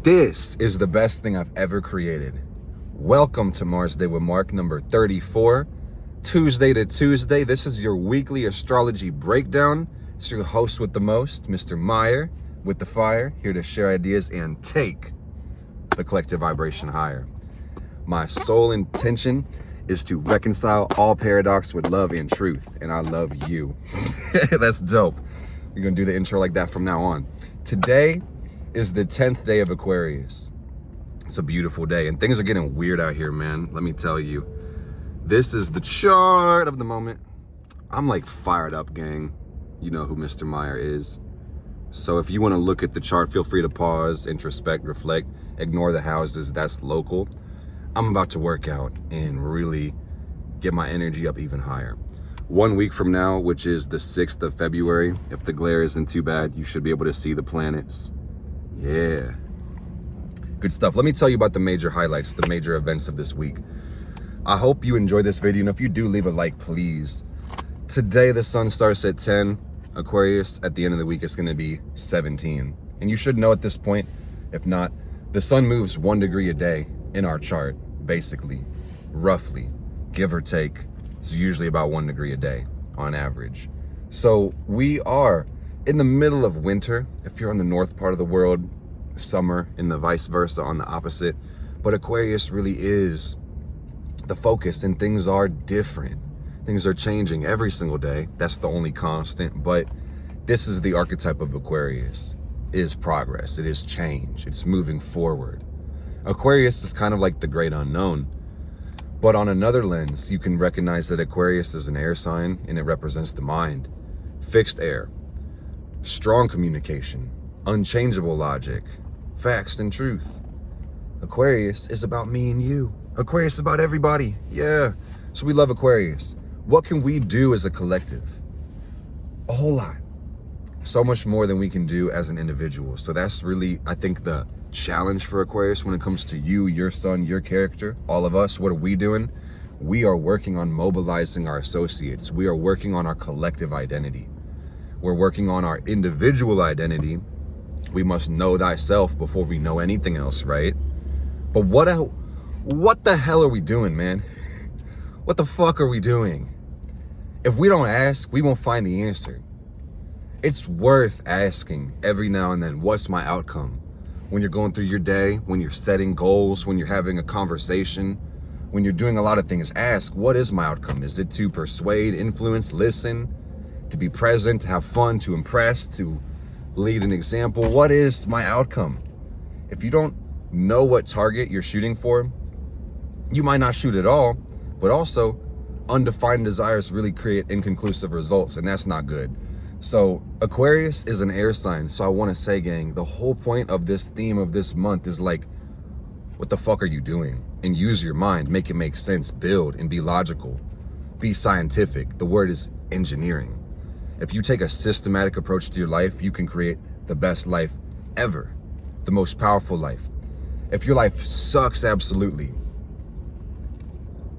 This is the best thing I've ever created. Welcome to Mars Day with Mark number 34. Tuesday to Tuesday. This is your weekly astrology breakdown. It's your host with the most, Mr. Meyer with the fire, here to share ideas and take the collective vibration higher. My sole intention is to reconcile all paradox with love and truth, and I love you. That's dope. We're gonna do the intro like that from now on. Today is the 10th day of Aquarius. It's a beautiful day, and things are getting weird out here, man. Let me tell you. This is the chart of the moment. I'm like fired up, gang. You know who Mr. Meyer is. So if you want to look at the chart, feel free to pause, introspect, reflect, ignore the houses. That's local. I'm about to work out and really get my energy up even higher. 1 week from now, which is the 6th of February, if the glare isn't too bad, you should be able to see the planets. Yeah. Good stuff. Let me tell you about the major highlights, the major events of this week. I hope you enjoy this video, and if you do, leave a like, please. Today, the sun starts at 10. Aquarius, at the end of the week, it's going to be 17. And you should know at this point, if not, the sun moves 1 degree a day in our chart, basically, roughly, give or take. It's usually about 1 degree a day on average. So we are in the middle of winter. If you're in the north part of the world, summer, and the vice versa on the opposite. But Aquarius really is the focus, and things are different. Things are changing every single day. That's the only constant. But this is the archetype of Aquarius. It is progress. It is change. It's moving forward. Aquarius is kind of like the great unknown. But on another lens, you can recognize that Aquarius is an air sign, and it represents the mind. Fixed air. Strong communication, unchangeable logic, facts and truth. Aquarius is about me and you. Aquarius is about everybody. Yeah. So we love Aquarius. What can we do as a collective? A whole lot. So much more than we can do as an individual. So that's really, I think, the challenge for Aquarius when it comes to you, your sun, your character, all of us. What are we doing? We are working on mobilizing our associates. We are working on our collective identity. We're working on our individual identity. We must know thyself before we know anything else, right? But what the hell are we doing, man? What the fuck are we doing? If we don't ask, we won't find the answer. It's worth asking every now and then, what's my outcome? When you're going through your day, when you're setting goals, when you're having a conversation, when you're doing a lot of things, ask, what is my outcome? Is it to persuade, influence, listen, to be present, to have fun, to impress, to lead an example? What is my outcome? If you don't know what target you're shooting for, you might not shoot at all, but also undefined desires really create inconclusive results, and that's not good. So Aquarius is an air sign. So I want to say, gang, the whole point of this theme of this month is like, what the fuck are you doing? And use your mind, make it make sense, build and be logical, be scientific. The word is engineering. If you take a systematic approach to your life, you can create the best life ever, the most powerful life. If your life sucks absolutely,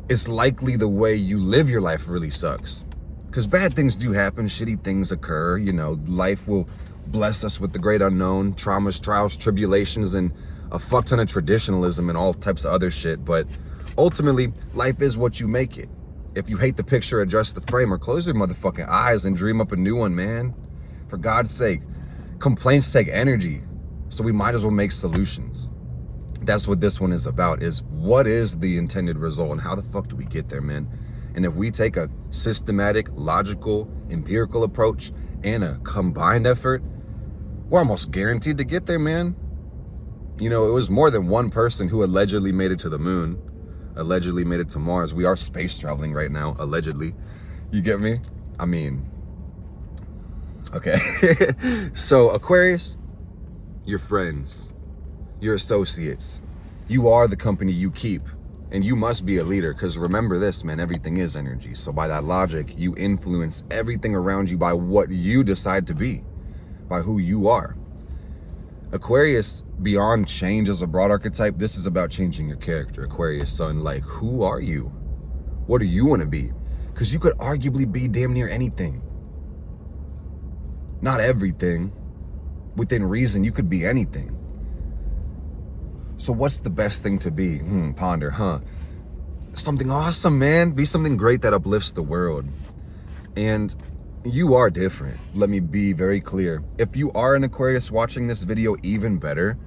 it's likely the way you live your life really sucks. Because bad things do happen, shitty things occur, you know, life will bless us with the great unknown, traumas, trials, tribulations, and a fuck ton of traditionalism and all types of other shit. But ultimately, life is what you make it. If you hate the picture, adjust the frame or close your motherfucking eyes and dream up a new one, man. For God's sake, complaints take energy, so we might as well make solutions. That's what this one is about, is what is the intended result and how the fuck do we get there, man? And if we take a systematic, logical, empirical approach and a combined effort, we're almost guaranteed to get there, man. You know, it was more than one person who allegedly made it to the moon, allegedly made it to Mars. We are space traveling right now, allegedly. You get me? I mean, okay. So Aquarius, your friends, your associates, you are the company you keep, and you must be a leader, because remember this, man, everything is energy. So by that logic, you influence everything around you by what you decide to be, by who you are. Aquarius, beyond change as a broad archetype, this is about changing your character. Aquarius sun, like, who are you? What do you want to be? Because you could arguably be damn near anything. Not everything. Within reason, you could be anything. So what's the best thing to be? Ponder, huh? Something awesome, man. Be something great that uplifts the world. And you are different. Let me be very clear. If you are an Aquarius watching this video, even better.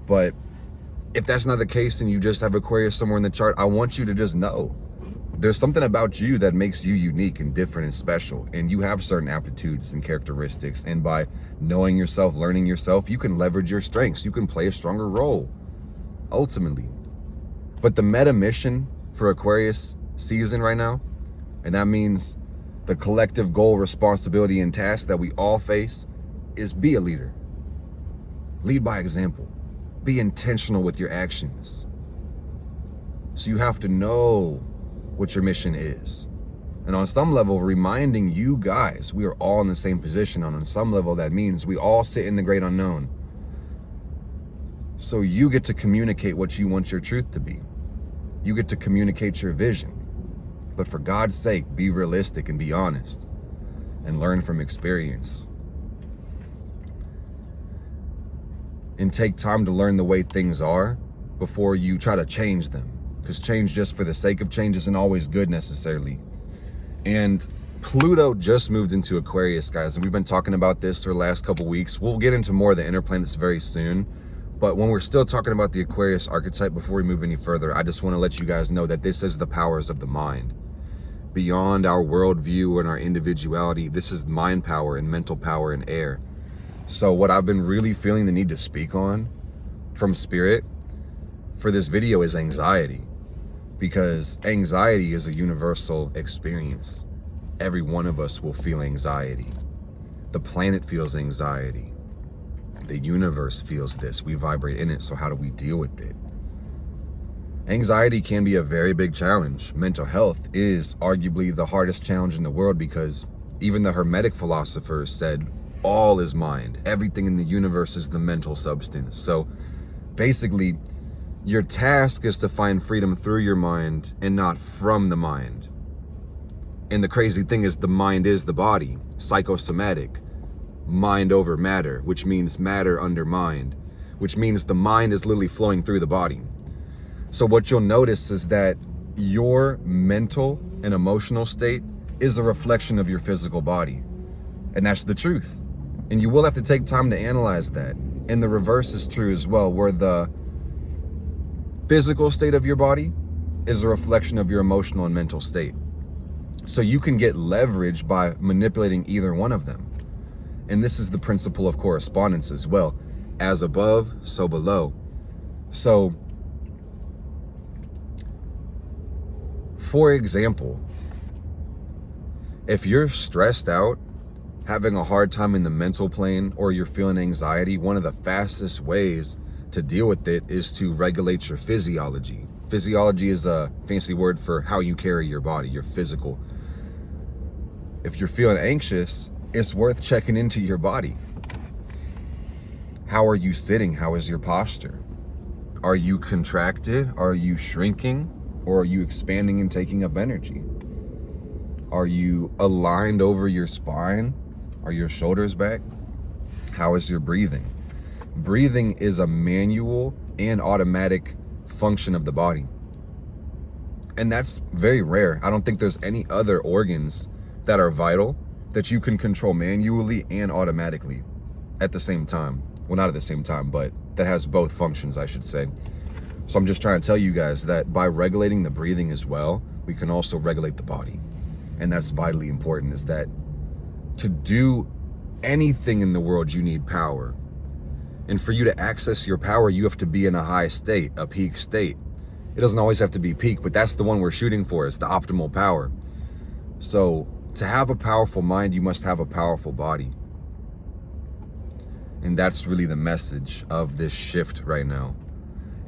But if that's not the case and you just have Aquarius somewhere in the chart, I want you to just know there's something about you that makes you unique and different and special. And you have certain aptitudes and characteristics. And by knowing yourself, learning yourself, you can leverage your strengths. You can play a stronger role, ultimately. But the meta mission for Aquarius season right now, and that means the collective goal, responsibility, and task that we all face, is be a leader. Lead by example. Be intentional with your actions. So you have to know what your mission is. And on some level, reminding you guys, we are all in the same position. And on some level, that means we all sit in the great unknown. So you get to communicate what you want your truth to be. You get to communicate your vision. But for God's sake, be realistic and be honest and learn from experience. And take time to learn the way things are before you try to change them. Because change just for the sake of change isn't always good necessarily. And Pluto just moved into Aquarius, guys. And we've been talking about this for the last couple weeks. We'll get into more of the inner planets very soon. But when we're still talking about the Aquarius archetype, before we move any further, I just want to let you guys know that this is the powers of the mind. Beyond our worldview and our individuality, this is mind power and mental power and air. So what I've been really feeling the need to speak on from spirit for this video is anxiety. Because anxiety is a universal experience. Every one of us will feel anxiety. The planet feels anxiety. The universe feels this. We vibrate in it, so how do we deal with it? Anxiety can be a very big challenge. Mental health is arguably the hardest challenge in the world because even the Hermetic philosophers said all is mind. Everything in the universe is the mental substance. So basically, your task is to find freedom through your mind and not from the mind. And the crazy thing is the mind is the body, psychosomatic, mind over matter, which means matter under mind, which means the mind is literally flowing through the body. So what you'll notice is that your mental and emotional state is a reflection of your physical body. And that's the truth. And you will have to take time to analyze that. And the reverse is true as well, where the physical state of your body is a reflection of your emotional and mental state. So you can get leverage by manipulating either one of them. And this is the principle of correspondence as well. As above, so below. So, for example, if you're stressed out, having a hard time in the mental plane, or you're feeling anxiety, one of the fastest ways to deal with it is to regulate your physiology. Physiology is a fancy word for how you carry your body, your physical. If you're feeling anxious, it's worth checking into your body. How are you sitting? How is your posture? Are you contracted? Are you shrinking? Or are you expanding and taking up energy? Are you aligned over your spine? Are your shoulders back? How is your breathing? Breathing is a manual and automatic function of the body. And that's very rare. I don't think there's any other organs that are vital that you can control manually and automatically at the same time. Well, not at the same time, but that has both functions, I should say. So I'm just trying to tell you guys that by regulating the breathing as well, we can also regulate the body. And that's vitally important, is that to do anything in the world, you need power. And for you to access your power, you have to be in a high state, a peak state. It doesn't always have to be peak, but that's the one we're shooting for, is the optimal power. So to have a powerful mind, you must have a powerful body. And that's really the message of this shift right now.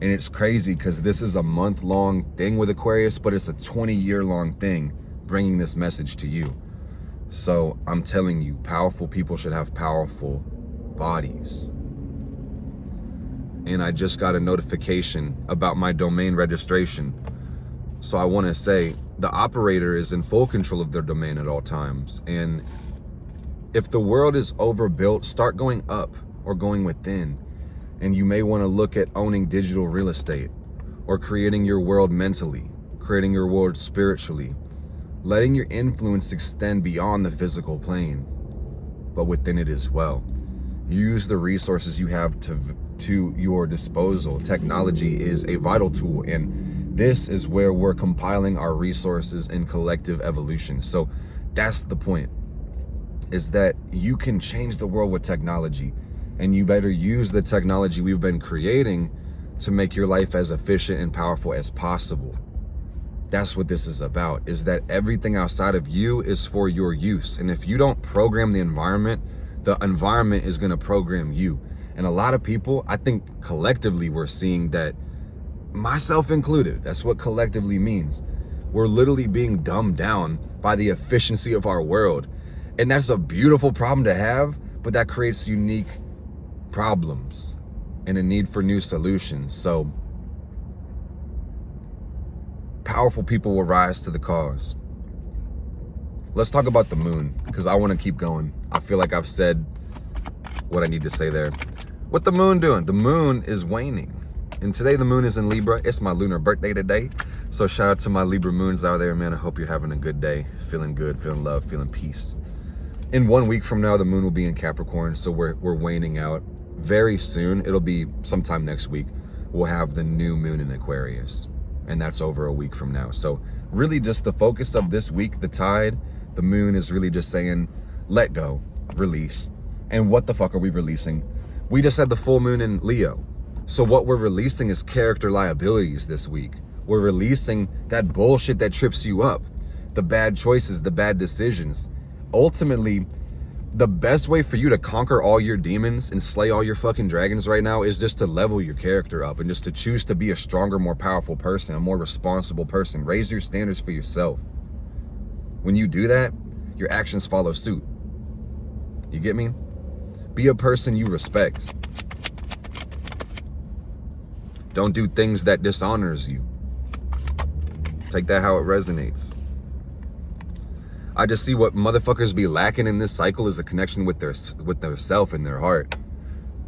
And it's crazy because this is a month-long thing with Aquarius, but it's a 20-year-long thing bringing this message to you. So I'm telling you, powerful people should have powerful bodies. And I just got a notification about my domain registration. So I want to say the operator is in full control of their domain at all times. And if the world is overbuilt, start going up or going within. And you may want to look at owning digital real estate, or creating your world mentally, creating your world spiritually, letting your influence extend beyond the physical plane, but within it as well. Use the resources you have to your disposal. Technology is a vital tool, and this is where we're compiling our resources in collective evolution. So that's the point, is that you can change the world with technology, and you better use the technology we've been creating to make your life as efficient and powerful as possible. That's what this is about, is that everything outside of you is for your use. And if you don't program the environment is going to program you. And a lot of people, I think collectively, we're seeing that, myself included, that's what collectively means. We're literally being dumbed down by the efficiency of our world. And that's a beautiful problem to have, but that creates unique problems and a need for new solutions. So powerful people will rise to the cause. Let's talk about the moon, because I want to keep going. I feel like I've said what I need to say there. What the moon doing? The moon is waning. And today the moon is in Libra. It's my lunar birthday today. So shout out to my Libra moons out there, man. I hope you're having a good day. Feeling good, feeling love, feeling peace. In 1 week from now, the moon will be in Capricorn. So we're waning out. Very soon, it'll be sometime next week, we'll have the new moon in Aquarius. And that's over a week from now. So really just the focus of this week, the tide, the moon is really just saying, let go, release. And what the fuck are we releasing? We just had the full moon in Leo. So what we're releasing is character liabilities this week. We're releasing that bullshit that trips you up, the bad choices, the bad decisions. Ultimately, the best way for you to conquer all your demons and slay all your fucking dragons right now is just to level your character up and just to choose to be a stronger, more powerful person, a more responsible person. Raise your standards for yourself. When you do that, your actions follow suit. You get me? Be a person you respect. Don't do things that dishonors you. Take that how it resonates. I just see what motherfuckers be lacking in this cycle is a connection with their self and their heart.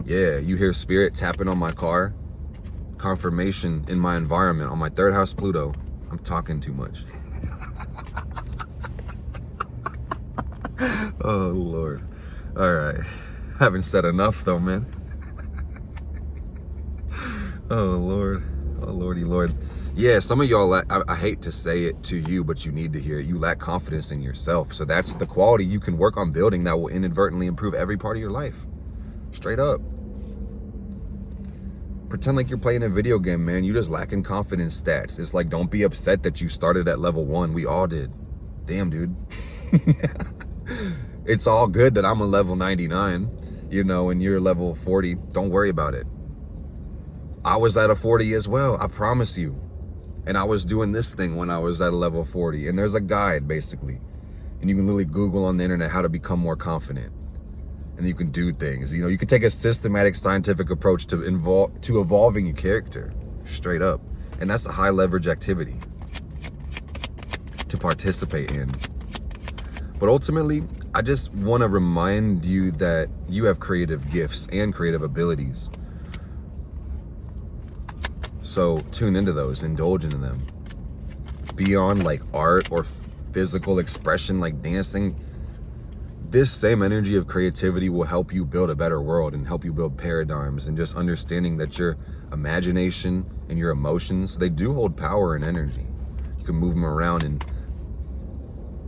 Yeah, you hear spirit tapping on my car. Confirmation in my environment on my 3rd house Pluto. I'm talking too much. Oh, Lord. All right. Haven't said enough though, man. Oh, Lord. Oh, Lordy Lord. Yeah, some of y'all, I hate to say it to you, but you need to hear it. You lack confidence in yourself. So that's the quality you can work on building that will inadvertently improve every part of your life. Straight up. Pretend like you're playing a video game, man. You just lacking confidence stats. It's like, don't be upset that you started at level 1. We all did. Damn, dude. It's all good that I'm a level 99, you know, and you're level 40. Don't worry about it. I was at a 40 as well. I promise you. And I was doing this thing when I was at a level 40. And there's a guide, basically. And you can literally Google on the internet how to become more confident. And you can do things. You know, you can take a systematic scientific approach to evolving your character. Straight up. And that's a high leverage activity to participate in. But ultimately, I just want to remind you that you have creative gifts and creative abilities. So tune into those, indulge into them. Beyond like art or physical expression like dancing, this same energy of creativity will help you build a better world and help you build paradigms, and just understanding that your imagination and your emotions, they do hold power and energy. You can move them around and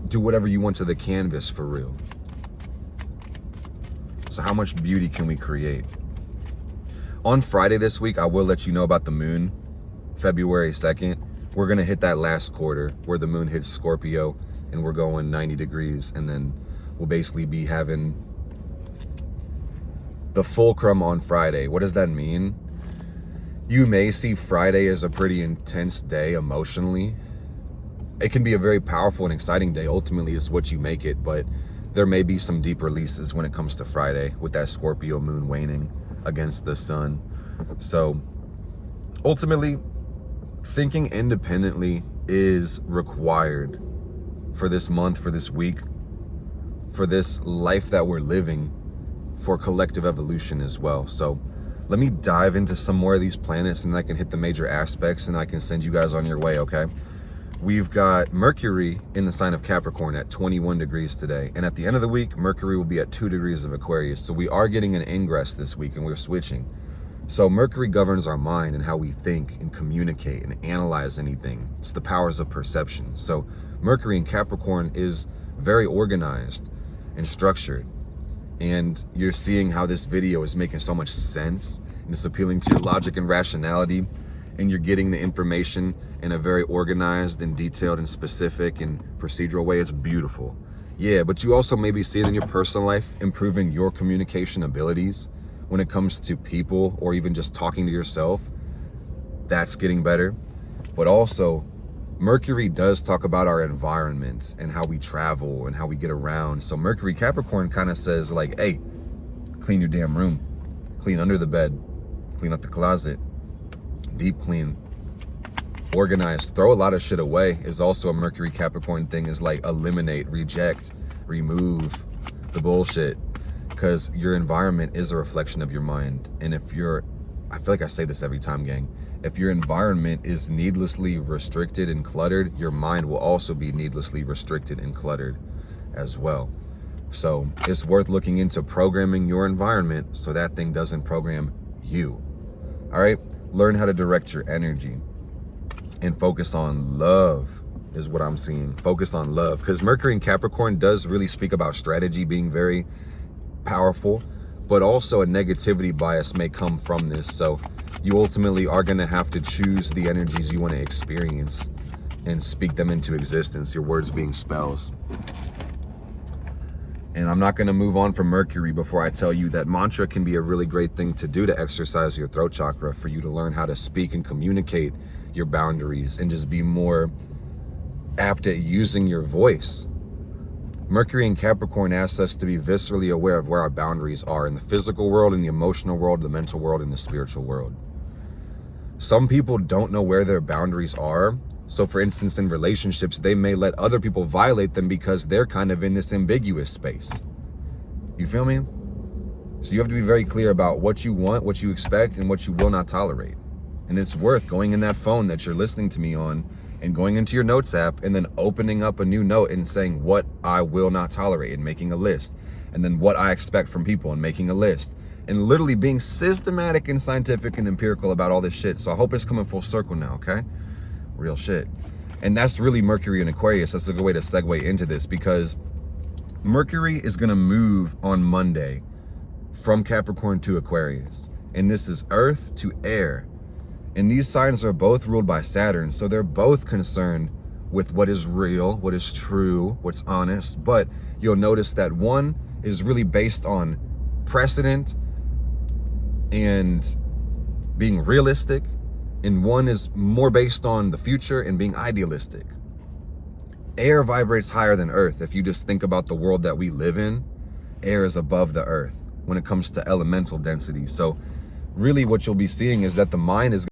do whatever you want to the canvas for real. So how much beauty can we create? On Friday this week, I will let you know about the moon, February 2nd. We're gonna hit that last quarter where the moon hits Scorpio and we're going 90 degrees, and then we'll basically be having the fulcrum on Friday. What does that mean? You may see Friday as a pretty intense day emotionally. It can be a very powerful and exciting day. Ultimately, it's what you make it, but there may be some deep releases when it comes to Friday with that Scorpio moon waning against the sun. So ultimately, thinking independently is required for this month, for this week, for this life that we're living, for collective evolution as well. So Let me dive into some more of these planets and I can hit the major aspects and I can send you guys on your way, okay? We've got Mercury in the sign of Capricorn at 21 degrees today. And at the end of the week, Mercury will be at 2 degrees of Aquarius. So we are getting an ingress this week and we're switching. So Mercury governs our mind and how we think and communicate and analyze anything. It's the powers of perception. So Mercury in Capricorn is very organized and structured. And you're seeing how this video is making so much sense and it's appealing to your logic and rationality. And you're getting the information in a very organized and detailed and specific and procedural way. It's beautiful. Yeah, but you also maybe see it in your personal life, improving your communication abilities when it comes to people or even just talking to yourself. That's getting better. But also, Mercury does talk about our environment and how we travel and how we get around. So Mercury Capricorn kind of says like, hey, clean your damn room, clean under the bed, clean up the closet, deep clean, organize, throw a lot of shit away is also a Mercury Capricorn thing, is like eliminate, reject, remove the bullshit, because your environment is a reflection of your mind. And if you're, I feel like I say this every time, gang, if your environment is needlessly restricted and cluttered, your mind will also be needlessly restricted and cluttered as well. So it's worth looking into programming your environment so that thing doesn't program you. All right, learn how to direct your energy and focus on love is what I'm seeing. Focus on love, because Mercury in Capricorn does really speak about strategy being very powerful, but also a negativity bias may come from this. So you ultimately are going to have to choose the energies you want to experience and speak them into existence, your words being spells. And I'm not going to move on from Mercury before I tell you that mantra can be a really great thing to do to exercise your throat chakra, for you to learn how to speak and communicate your boundaries and just be more apt at using your voice. Mercury in Capricorn asks us to be viscerally aware of where our boundaries are in the physical world, in the emotional world, the mental world, and the spiritual world. Some people don't know where their boundaries are. So for instance, in relationships, they may let other people violate them because they're kind of in this ambiguous space. You feel me? So you have to be very clear about what you want, what you expect, and what you will not tolerate. And it's worth going in that phone that you're listening to me on and going into your notes app and then opening up a new note and saying what I will not tolerate and making a list. And then what I expect from people and making a list. And literally being systematic and scientific and empirical about all this shit. So I hope it's coming full circle now, okay? Real shit. And that's really Mercury in Aquarius. That's a good way to segue into this, because Mercury is going to move on Monday from Capricorn to Aquarius. And this is earth to air. And these signs are both ruled by Saturn. So they're both concerned with what is real, what is true, what's honest. But you'll notice that one is really based on precedent and being realistic, and one is more based on the future and being idealistic. Air vibrates higher than earth. If you just think about the world that we live in, air is above the earth when it comes to elemental density. So really what you'll be seeing is that the mind is